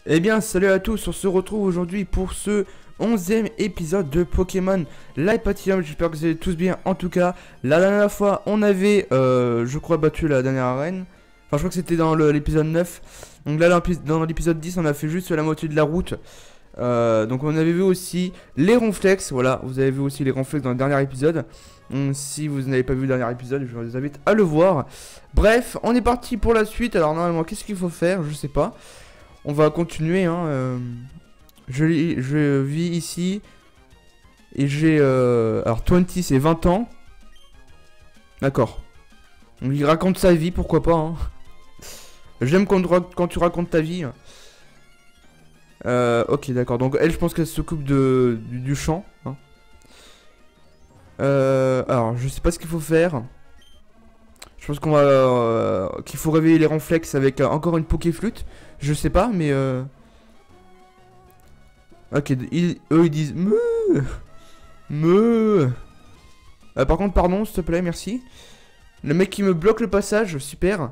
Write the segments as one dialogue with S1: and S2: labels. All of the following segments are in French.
S1: Eh bien, salut à tous, on se retrouve aujourd'hui pour ce 11e épisode de Pokémon Live Platinum. J'espère que vous allez tous bien. En tout cas, la dernière fois, on avait, je crois, battu la dernière arène. Enfin, je crois que c'était dans l'épisode 9. Donc là, dans l'épisode 10, on a fait juste la moitié de la route. Donc on avait vu aussi les ronflex. Voilà, vous avez vu aussi les ronflex dans le dernier épisode. Donc, si vous n'avez pas vu le dernier épisode, je vous invite à le voir. Bref, on est parti pour la suite. Alors normalement, qu'est-ce qu'il faut faire? Je sais pas. On va continuer, hein. Je vis ici. Et j'ai... alors, 20, c'est 20 ans. D'accord. Donc, il raconte sa vie, pourquoi pas, hein. J'aime quand tu racontes ta vie. Ok, d'accord. Donc, elle, je pense qu'elle s'occupe du champ, hein. Alors, je sais pas ce qu'il faut faire. Je pense qu'on va... qu'il faut réveiller les ronflex avec encore une Pokéflûte. Je sais pas, mais... Ok, eux ils disent... Meuh. Meuh. Par contre, pardon, s'il te plaît, merci. Le mec qui me bloque le passage, super.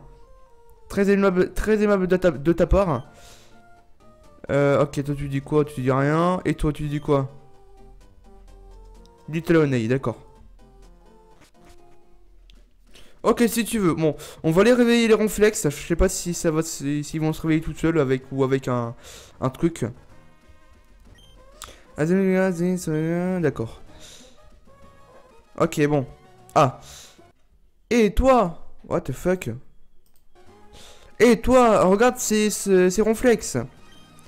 S1: Très aimable de ta part. Ok, toi tu dis quoi? Tu dis rien. Et toi tu dis quoi? Dis-le au nez, d'accord. Ok, si tu veux. Bon, on va aller réveiller les ronflex. Je sais pas si ça va, s'ils vont se réveiller tout seuls avec ou avec un truc. D'accord. Ok, bon. Ah. Et toi? What the fuck? Et toi? Regarde ces ronflex.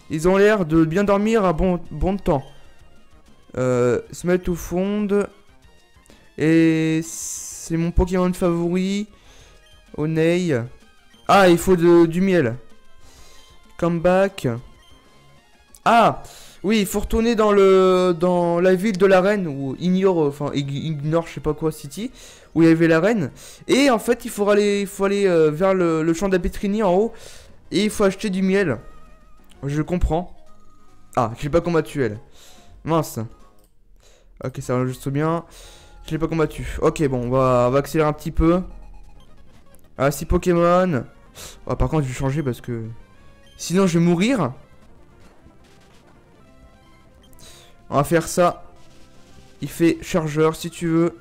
S1: Ils ont l'air de bien dormir à bon temps. Se mettre au fond. Et c'est mon Pokémon favori. Onei. Ah, il faut du miel. Come back. Ah, oui, il faut retourner dans la ville de la reine ou ignore je sais pas quoi city où il y avait la reine. Et en fait, il faut aller vers le champ d'Apétrini en haut et il faut acheter du miel. Je comprends. Ah, j'ai pas combattu elle. Mince. Ok, ça va juste bien. Je l'ai pas combattu. Ok, bon, on va accélérer un petit peu. Ah, 6 Pokémon. Oh, par contre, je vais changer parce que... sinon, je vais mourir. On va faire ça. Il fait chargeur, si tu veux.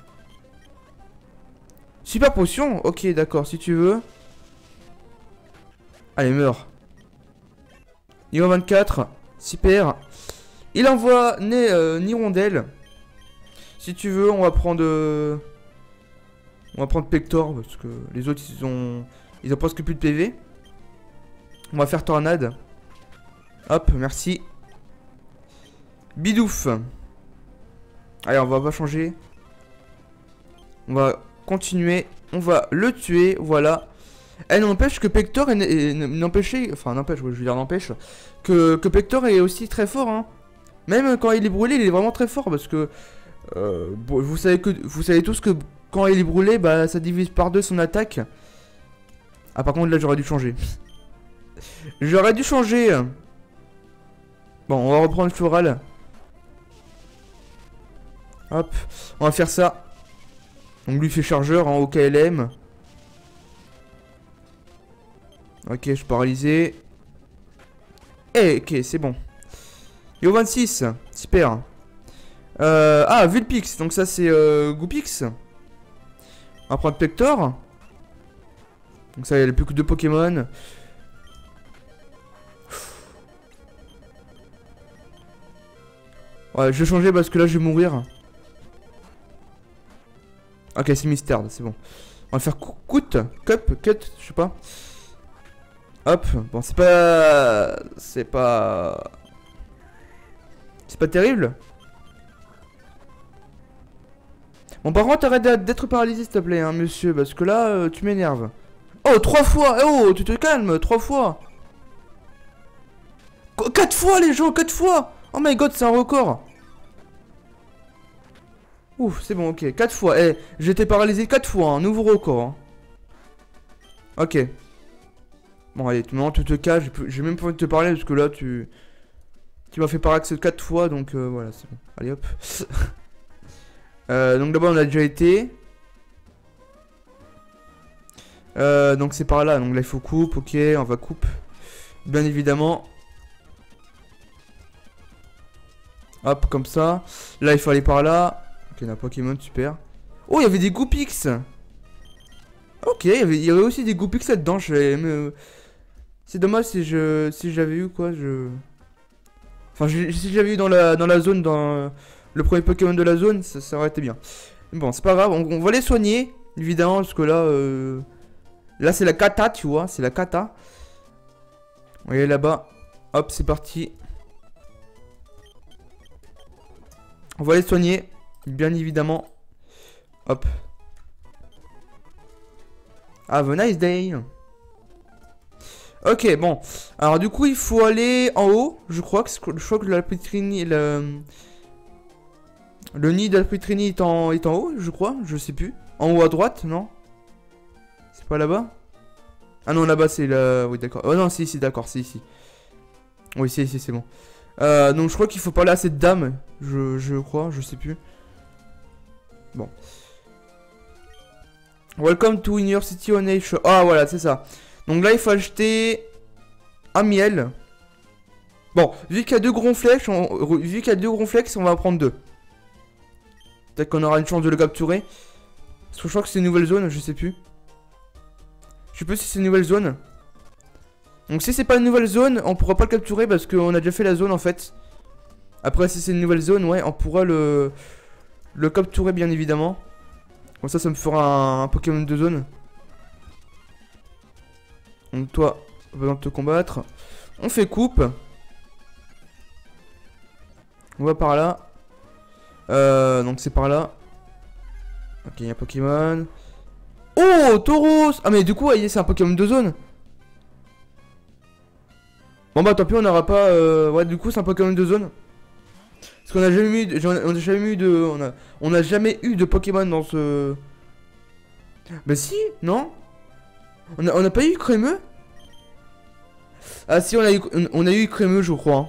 S1: Super potion. Ok, d'accord, si tu veux. Allez, meurs. Niveau 24. Super. Il envoie Nirondelle. Si tu veux, on va prendre... on va prendre Pector, parce que les autres, ils ont presque plus de PV. On va faire Tornade. Hop, merci. Bidouf. Allez, on va pas changer. On va continuer. On va le tuer, voilà. Elle n'empêche que Pector n'empêchait... Enfin, n'empêche, je veux dire n'empêche. Que Pector est aussi très fort, hein. Même quand il est brûlé, il est vraiment très fort, parce que... bon, vous savez tous que quand il est brûlé, bah ça divise par 2 son attaque. Ah par contre là j'aurais dû changer. J'aurais dû changer. Bon, on va reprendre le floral. Hop, on va faire ça. Donc lui fait chargeur en OKLM. Ok, je suis paralysé. Eh, ok, c'est bon. Yo 26, super. Ah, Vulpix, donc ça c'est Goupix. On va prendre Pector. Donc ça, il n'y a plus que 2 Pokémon. Ouais, je vais changer parce que là, je vais mourir. Ok, c'est Mystard, c'est bon. On va faire Cut, je sais pas. Hop, bon, c'est pas... C'est pas terrible. Bon, par contre, arrête d'être paralysé, s'il te plaît, hein, monsieur, parce que là, tu m'énerves. Oh, 3 fois. Oh, tu te calmes, 3 fois. 4 fois, les gens, 4 fois. Oh my god, c'est un record. Ouf, c'est bon, ok, 4 fois. Eh, j'étais paralysé 4 fois, un nouveau record, hein. Ok. Bon, allez, maintenant, tu te calmes, j'ai même pas envie de te parler, parce que là, tu m'as fait paralyser 4 fois, donc voilà, c'est bon. Allez, hop. Donc d'abord on a déjà été. Donc c'est par là. Donc là il faut coupe. Ok, on va coupe. Bien évidemment. Hop, comme ça. Là, il faut aller par là. Ok, on a Pokémon, super. Oh, il y avait des Goopix. Ok, il y avait aussi des Goopix là-dedans. C'est dommage si j'avais eu quoi, Enfin, si j'avais eu dans la zone, dans le premier Pokémon de la zone, ça aurait été bien. Mais bon, c'est pas grave, on va les soigner, évidemment, parce que là, là c'est la cata, tu vois, c'est la cata. On va aller là-bas. Hop, c'est parti. On va les soigner, bien évidemment. Hop. Have a nice day. Ok, bon. Alors du coup, il faut aller en haut. Je crois que la Prytanie, le nid de la Prytanie est en haut, je crois. Je sais plus. En haut à droite, non? C'est pas là-bas? Ah non, là-bas c'est là. Oui, d'accord. Oh non, c'est ici, d'accord, c'est ici. Oui, c'est ici, c'est bon. Donc je crois qu'il faut parler à cette dame. Je crois, je sais plus. Bon. Welcome to University of Nature. Ah voilà, c'est ça. Donc là, il faut acheter un miel. Bon, vu qu'il y a deux Gronflex, on va prendre deux. Peut-être qu'on aura une chance de le capturer. Parce que je crois que c'est une nouvelle zone, je sais plus. Je sais plus si c'est une nouvelle zone. Donc si c'est pas une nouvelle zone, on pourra pas le capturer parce qu'on a déjà fait la zone en fait. Après, si c'est une nouvelle zone, ouais, on pourra le capturer bien évidemment. Comme ça me fera un Pokémon de zone. Donc toi, besoin de te combattre. On fait coupe. On va par là. Donc c'est par là. Ok, il y a un Pokémon. Oh, Tauros! Ah mais du coup, c'est un Pokémon de zone. Bon bah tant pis, on n'aura pas... Ouais, du coup, c'est un Pokémon de zone. Parce qu'on a jamais eu on a jamais eu de Pokémon dans ce... Bah si, non? On a pas eu Crémeux? Ah si, on a eu Crémeux, je crois. Hein.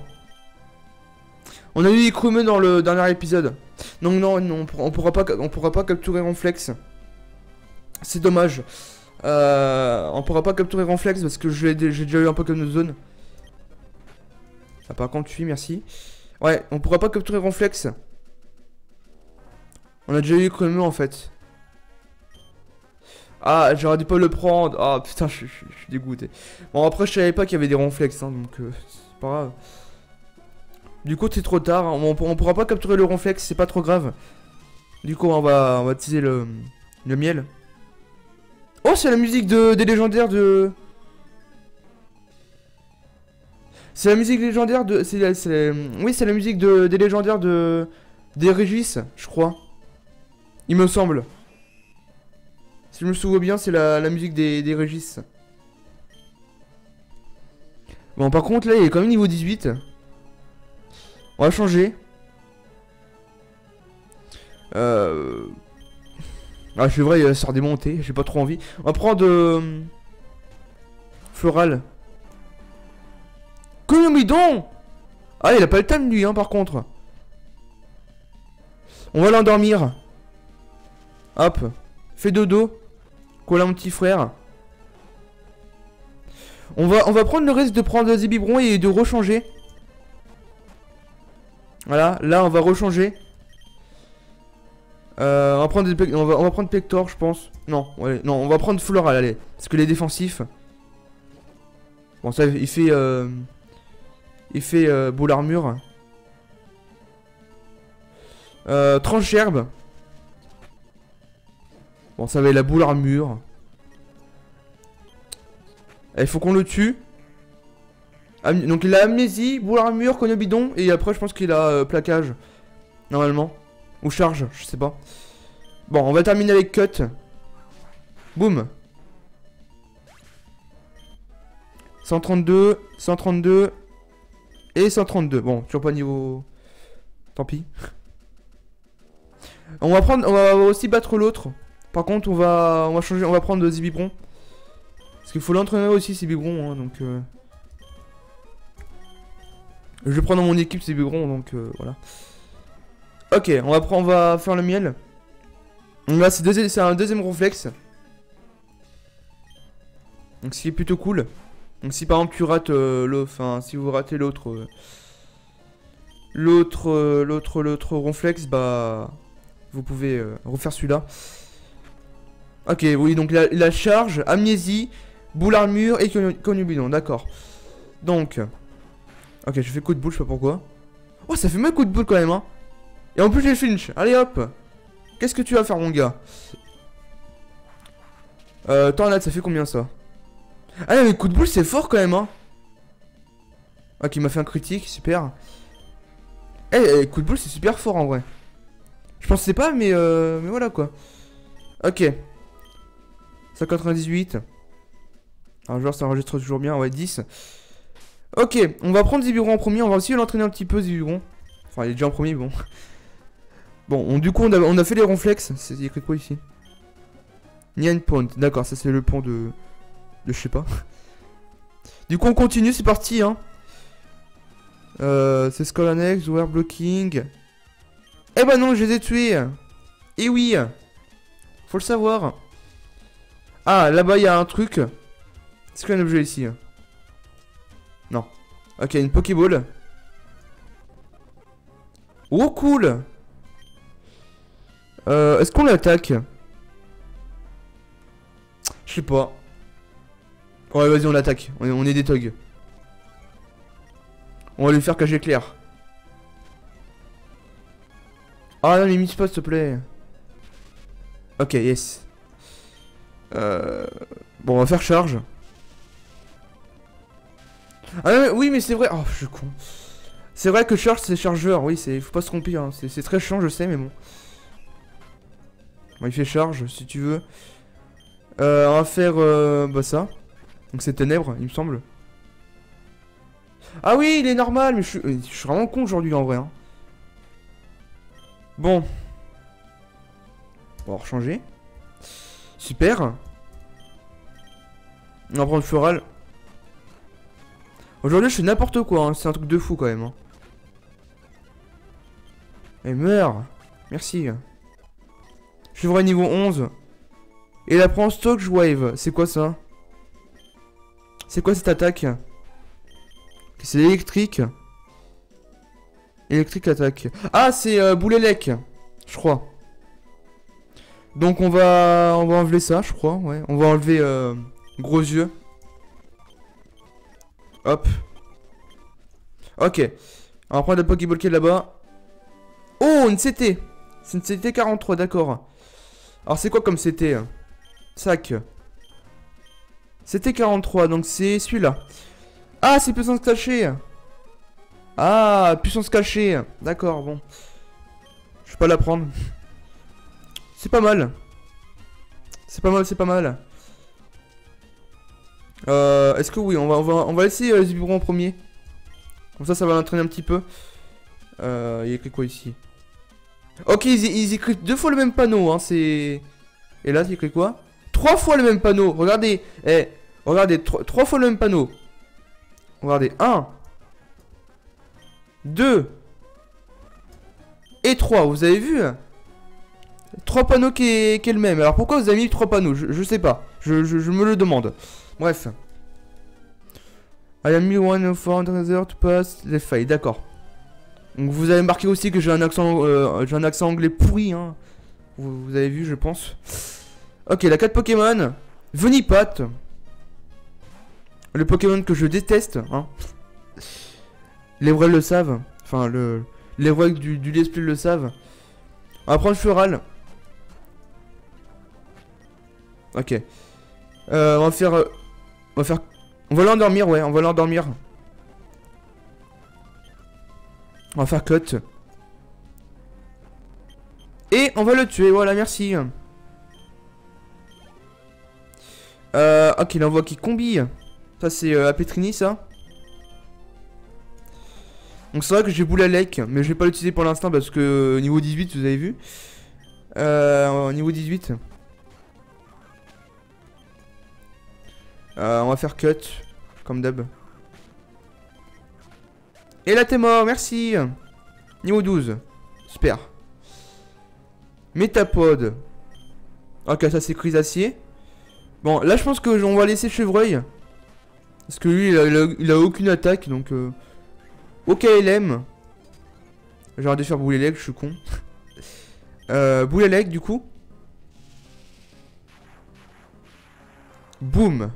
S1: On a eu Crémeux dans le dernier épisode. Donc non, on pourra pas capturer Ronflex. C'est dommage. On pourra pas capturer Ronflex parce que j'ai déjà eu un Pokémon de zone. Ah, par contre, merci. Ouais, on pourra pas capturer Ronflex. On a déjà eu Crémeux en fait. Ah, j'aurais dû pas le prendre. Ah putain, je suis dégoûté. Bon, après, je savais pas qu'il y avait des Ronflex, hein, donc c'est pas grave. Du coup, c'est trop tard. On pourra pas capturer le Ronflex, c'est pas trop grave. Du coup, on va utiliser le miel. Oh, c'est la musique des légendaires de... C'est la musique légendaire de... Oui, c'est la musique des légendaires des Régis, je crois. Il me semble. Si je me souviens bien, c'est la musique des Régis. Bon, par contre, là, il est quand même niveau 18. On va changer. Ah, c'est vrai, il va se redémonter. J'ai pas trop envie. On va prendre... Floral. Conomidon! Ah, il a pas le time, lui, hein, par contre. On va l'endormir. Hop. Fais dodo. Voilà mon petit frère. On va prendre le risque de prendre des biberons et de rechanger. Voilà, là on va rechanger. On va prendre Pector, je pense. Non, ouais, non, on va prendre Floral, allez. Parce que les défensifs. Bon, ça, il fait boule armure. Tranche herbe. Bon, ça va être la boule armure. Il faut qu'on le tue. Donc il a amnésie, boule armure, conobidon. Et après, je pense qu'il a plaquage. Normalement. Ou charge, je sais pas. Bon, on va terminer avec cut. Boum. 132, 132 et 132. Bon, toujours pas niveau... Tant pis. On va aussi battre l'autre. Par contre, on va changer, on va prendre Zibibron. Parce qu'il faut l'entraîner aussi, Zibibron, hein, donc... Je vais prendre dans mon équipe Zibibron, donc voilà. Ok, on va faire le miel. Donc là, c'est un deuxième Ronflex. Donc ce qui est plutôt cool. Donc si par exemple tu rates l'autre, enfin si vous ratez l'autre, L'autre ronflex, bah... Vous pouvez refaire celui-là. Ok, oui, donc la charge, amnésie, boule armure et conubidon, d'accord. Donc... Ok, je fais coup de boule, je sais pas pourquoi. Oh, ça fait mal coup de boule quand même, hein. Et en plus, j'ai flinch. Allez, hop. Qu'est-ce que tu vas faire, mon gars? Tornade, ça fait combien, ça? Ah, mais coup de boule, c'est fort quand même, hein. Ok, il m'a fait un critique, super. Eh, coup de boule, c'est super fort, en vrai. Je pensais pas, mais voilà, quoi. Ok. 198. Alors, genre, ça enregistre toujours bien, ouais, 10. Ok, on va prendre Zibibron en premier, on va aussi l'entraîner un petit peu, Zibibron. Enfin, il est déjà en premier, bon. Bon, du coup, on a fait les ronflex. Il y a écrit quoi ici? Nyan Point, d'accord, ça c'est le pont de je sais pas. Du coup, on continue, c'est parti, hein. C'est Skull Annex, Ware Blocking. Eh bah non, je les ai tués. Eh oui. Faut le savoir. Ah, là-bas, il y a un truc. Est-ce qu'il y a un objet ici? Non. Ok, une Pokéball. Oh, cool. Est-ce qu'on l'attaque? Je sais pas. Ouais, vas-y, on l'attaque. On est des thugs. On va lui faire cacher clair. Ah non, limite pas, s'il te plaît. Ok, yes. Bon, on va faire charge. Ah non, oui, mais c'est vrai. Oh, je suis con. C'est vrai que charge, c'est chargeur. Oui, faut pas se tromper. Hein. C'est très chiant, je sais, mais bon. Bon, il fait charge, si tu veux. On va faire bah ça. Donc c'est ténèbres, il me semble. Ah oui, il est normal, mais je suis vraiment con aujourd'hui en vrai. Hein. Bon. On va rechanger. Super. On va prendre floral. Aujourd'hui, je fais n'importe quoi. Hein. C'est un truc de fou quand même. Hein. Et meurt. Merci. Je vrai niveau 11. Et la prend stock wave. C'est quoi ça? C'est quoi cette attaque? C'est électrique. Électrique attaque. Ah, c'est Boulélec. Je crois. Donc on va enlever ça, je crois. Ouais. On va enlever gros yeux. Hop. Ok. On va prendre la Pokéball qui est là-bas. Oh, une CT. C'est une CT 43, d'accord. Alors c'est quoi comme CT? Sac. CT 43, donc c'est celui-là. Ah, c'est puissance cachée. Ah, puissance cachée. D'accord, bon. Je vais pas la prendre. C'est pas mal. C'est pas mal, c'est pas mal. Est-ce que oui, on va laisser Zibibron en premier. Comme ça va l'entraîner un petit peu. Il y a écrit quoi ici? Ok, ils écrivent 2 fois le même panneau, hein, c'est... Et là, c'est écrit quoi? 3 fois le même panneau, regardez. Eh, regardez, 3 fois le même panneau. Regardez, 1, 2 et 3, vous avez vu? 3 panneaux qui est le même. Alors pourquoi vous avez mis 3 panneaux? Je sais pas, je me le demande. Bref. I am me one for another to pass les failles, d'accord. Donc vous avez marqué aussi que j'ai un accent anglais pourri, hein. Vous avez vu, je pense. Ok, la 4 Pokémon. Venipat. Le Pokémon que je déteste, hein. Les vrais le savent. Enfin, les vrais du let's play le savent. On va prendre Floral. Ok. On va faire... On va l'endormir, ouais, on va l'endormir. On va faire cut. Et on va le tuer, voilà, merci. Ok, il envoie qui combi. Ça, c'est Apetrini, ça. Donc c'est vrai que j'ai boule à lec, mais je vais pas l'utiliser pour l'instant parce que niveau 18, vous avez vu. Niveau 18. On va faire cut, comme d'hab. Et là t'es mort, merci. Niveau 12. Super. Métapode. Ok, ça c'est Chrysacier. Bon, là je pense que on va laisser Chevreuil. Parce que lui, il a aucune attaque, donc... Ok, LM. J'aurais dû faire Boulélec, je suis con. Boulélec, du coup. Boum.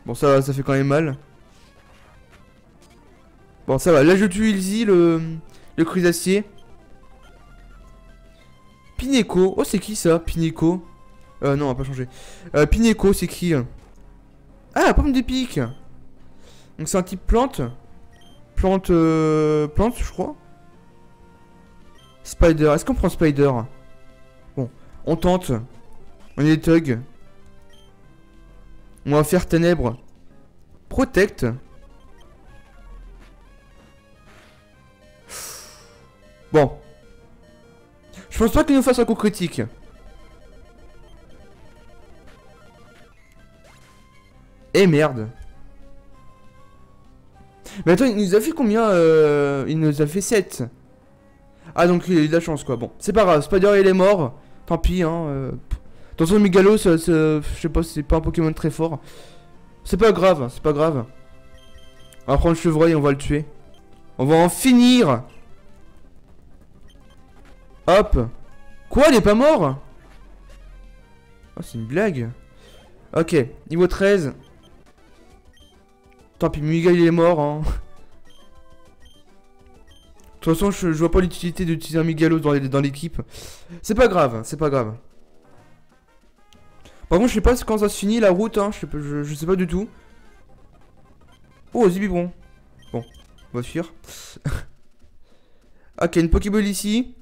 S1: Bon, ça fait quand même mal. Bon, ça va. Là, je tue Ilzy, le crustacé. Pineco. Oh, c'est qui ça, Pineco? Non, on va pas changer. Pineco, c'est qui? Ah, pomme d'épic. Donc, c'est un type plante. Plante, je crois. Spider. Est-ce qu'on prend Spider? Bon, on tente. On est des thugs. On va faire ténèbres. Protect. Bon. Je pense pas qu'il nous fasse un coup critique. Eh merde. Mais attends, il nous a fait combien il nous a fait 7. Ah donc il a eu de la chance quoi. Bon, c'est pas grave, Spider il est mort. Tant pis hein. De toute façon Migalo, je sais pas, c'est pas un Pokémon très fort. C'est pas grave, c'est pas grave. On va prendre le chevreuil et on va le tuer. On va en finir. Hop. Quoi, il est pas mort? Oh, c'est une blague. Ok, niveau 13. Tant pis, Miguel il est mort hein. De toute façon, je vois pas l'utilité d'utiliser un Migalo dans l'équipe. C'est pas grave, c'est pas grave. Par contre, je sais pas quand ça se finit la route, hein. Je sais pas du tout. Oh, Zibibron. Bon, on va fuir. Ok, une Pokéball ici.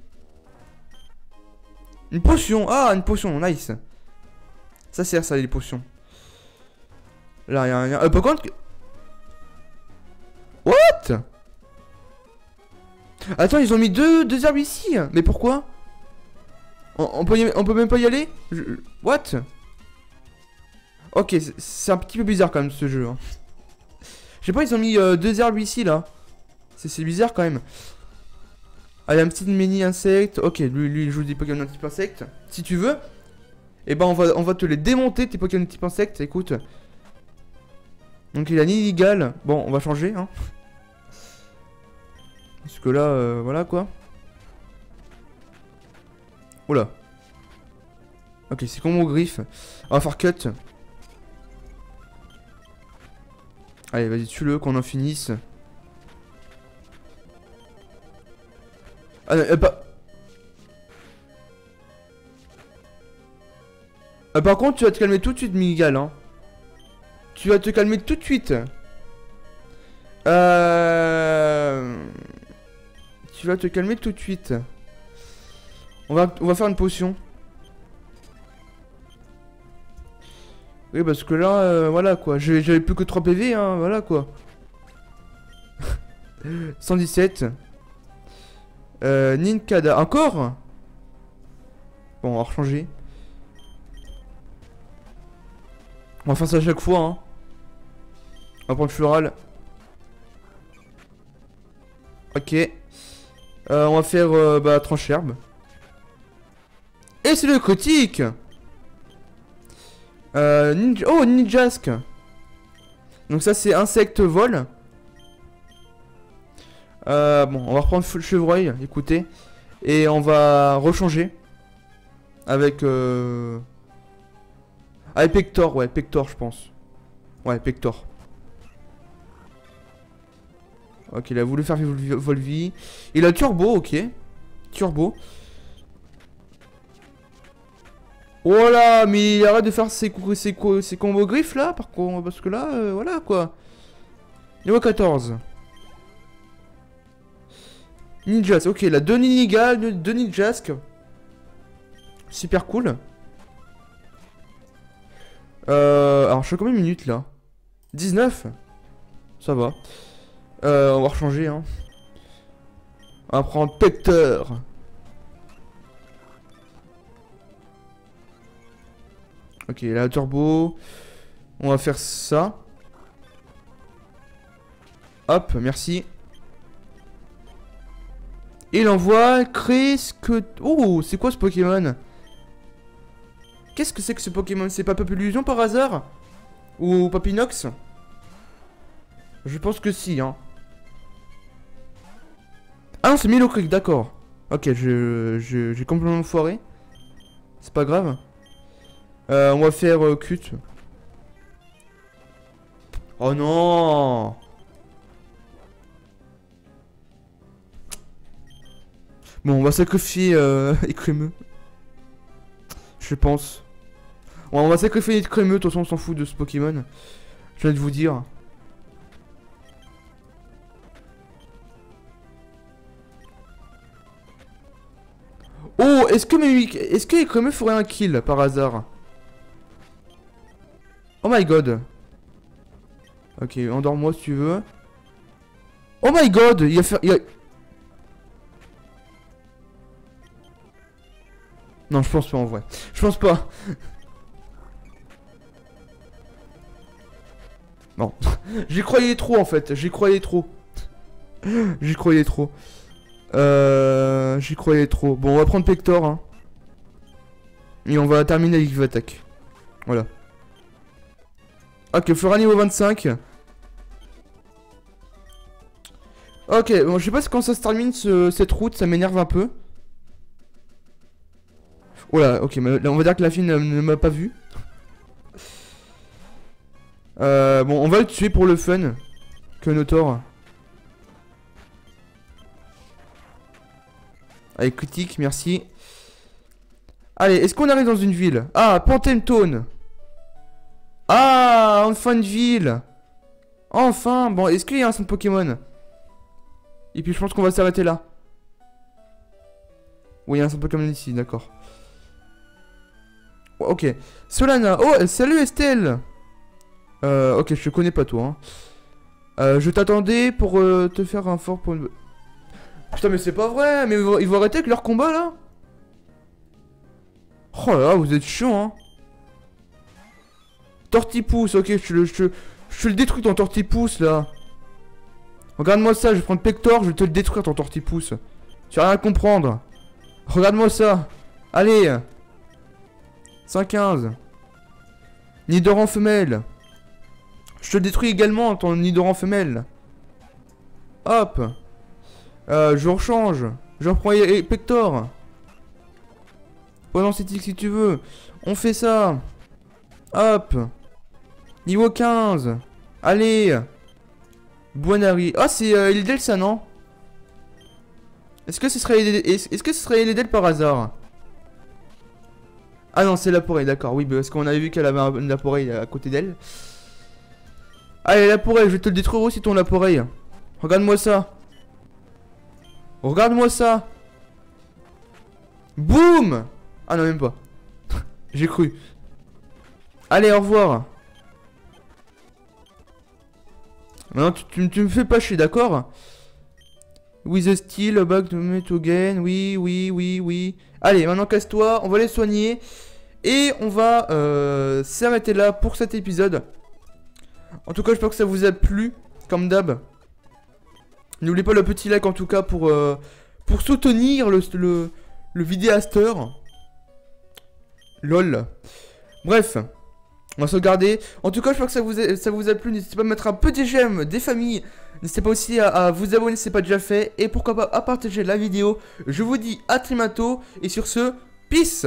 S1: Une potion. Ah, une potion, nice. Ça sert, ça, les potions. Là, y'a rien. Par contre. What? Attends, ils ont mis deux herbes ici. Mais pourquoi? On peut même pas y aller? What? Ok, c'est un petit peu bizarre quand même ce jeu. Hein. Je sais pas, ils ont mis deux herbes ici là. C'est bizarre quand même. Ah, il y a un petit mini insecte. Ok, lui il joue des Pokémon type insecte. Si tu veux, et ben on va te les démonter tes Pokémon type insecte. Écoute. Donc il a ni illégal. Bon, on va changer. Hein. Parce que là, voilà quoi. Oula. Ok, c'est comme au griffe. On va faire cut. Allez, vas-y, tue-le, qu'on en finisse. Ah, par contre, tu vas te calmer tout de suite, Miguel, hein. Tu vas te calmer tout de suite. Tu vas te calmer tout de suite. On va faire une potion. Oui, parce que là, voilà quoi. J'avais plus que 3 PV, hein, voilà quoi. 117. Ninkada. Encore? Bon, on va rechanger. On va faire ça à chaque fois, hein. On va prendre floral. Ok. On va faire bah, tranche herbe. Et c'est le critique. Oh, Ninjask. Donc ça c'est insecte vol. Bon, on va reprendre le chevreuil, écoutez. Et on va rechanger. Avec avec Pector, ouais, Pector je pense. Ouais, Pector. Ok, il a voulu faire Volvi. Il a Turbo, ok. Turbo. Oh là, mais il arrête de faire ses combos griffes là, parce que là, voilà quoi. Niveau 14. Ninjas, ok, là, 2 Ninigal, 2 Ninjask. Super cool. Alors, je suis à combien de minutes là? 19. Ça va. On va rechanger, hein. On va prendre Pector. Ok, là, turbo. On va faire ça. Hop, merci. Et il envoie Chris que... Oh, c'est quoi ce Pokémon? Qu'est-ce que c'est que ce Pokémon? C'est pas Papillusion par hasard? Ou Papinox? Je pense que si, hein. Ah non, c'est Milo Creek, d'accord. Ok, j'ai complètement foiré. C'est pas grave. On va faire cut. Oh non! Bon, on va sacrifier Écrémeux. Je pense. Ouais, on va sacrifier Écrémeux, de toute façon on s'en fout de ce Pokémon. Je viens de vous dire. Oh, est-ce que Écrémeux ferait un kill par hasard? Oh my god. Ok, endors-moi si tu veux. Oh my god, il a fait... Non, je pense pas en vrai. Je pense pas. Non. J'y croyais trop en fait. J'y croyais trop. J'y croyais trop. J'y croyais trop. Bon, on va prendre Pector. Hein. Et on va terminer avec Vivatek. Voilà. Ok, Flora niveau 25. Ok, bon, je sais pas quand ça se termine cette route. Ça m'énerve un peu. Voilà, ok, mais là, on va dire que la fille ne m'a pas vu. Bon, on va le tuer pour le fun. Notor. Allez, critique, merci. Allez, est-ce qu'on arrive dans une ville? Ah, Pantentone. Ah, enfin une ville. Enfin, bon, est-ce qu'il y a un centre Pokémon? Et puis je pense qu'on va s'arrêter là. Oui, il y a un centre Pokémon ici, d'accord. Ok. Solana. Oh, salut Estelle. Ok, je te connais pas toi. Hein. Je t'attendais pour te faire un fort pour une... Putain, mais c'est pas vrai. Mais ils vont arrêter avec leur combat là. Oh là là, vous êtes chiant, hein. Tortipousse, ok, je te le détruis ton Tortipousse là. Regarde-moi ça, je vais prendre Pector, je vais te le détruire ton Tortipousse. Tu vas rien comprendre. Regarde-moi ça. Allez. 115. Nidoran femelle. Je te détruis également ton Nidoran femelle. Hop. Je rechange. Je reprends Pector. Pendant cette si tu veux. On fait ça. Hop. Niveau 15. Allez. Buonari. Ah, c'est Eldel ça, non? Est-ce que ce serait Eldel par hasard? Ah non, c'est Laporé, d'accord. Oui, parce qu'on avait vu qu'elle avait un Laporé à côté d'elle. Allez, Laporé, je vais te le détruire aussi ton Laporé. Regarde-moi ça. Regarde-moi ça. Boum. Ah non, même pas. J'ai cru. Allez, au revoir. Non, tu me fais pas chier, d'accord? With the steel, back to meet again. Oui, oui, oui, oui. Allez, maintenant casse-toi, on va les soigner. Et on va s'arrêter là pour cet épisode. En tout cas, j'espère que ça vous a plu, comme d'hab. N'oubliez pas le petit like en tout cas pour soutenir le vidéasteur. LOL. Bref, on va se regarder. En tout cas, j'espère que ça vous a plu. N'hésitez pas à mettre un petit j'aime des familles. N'hésitez pas aussi à vous abonner si ce n'est pas déjà fait. Et pourquoi pas à partager la vidéo. Je vous dis à très bientôt. Et sur ce, peace.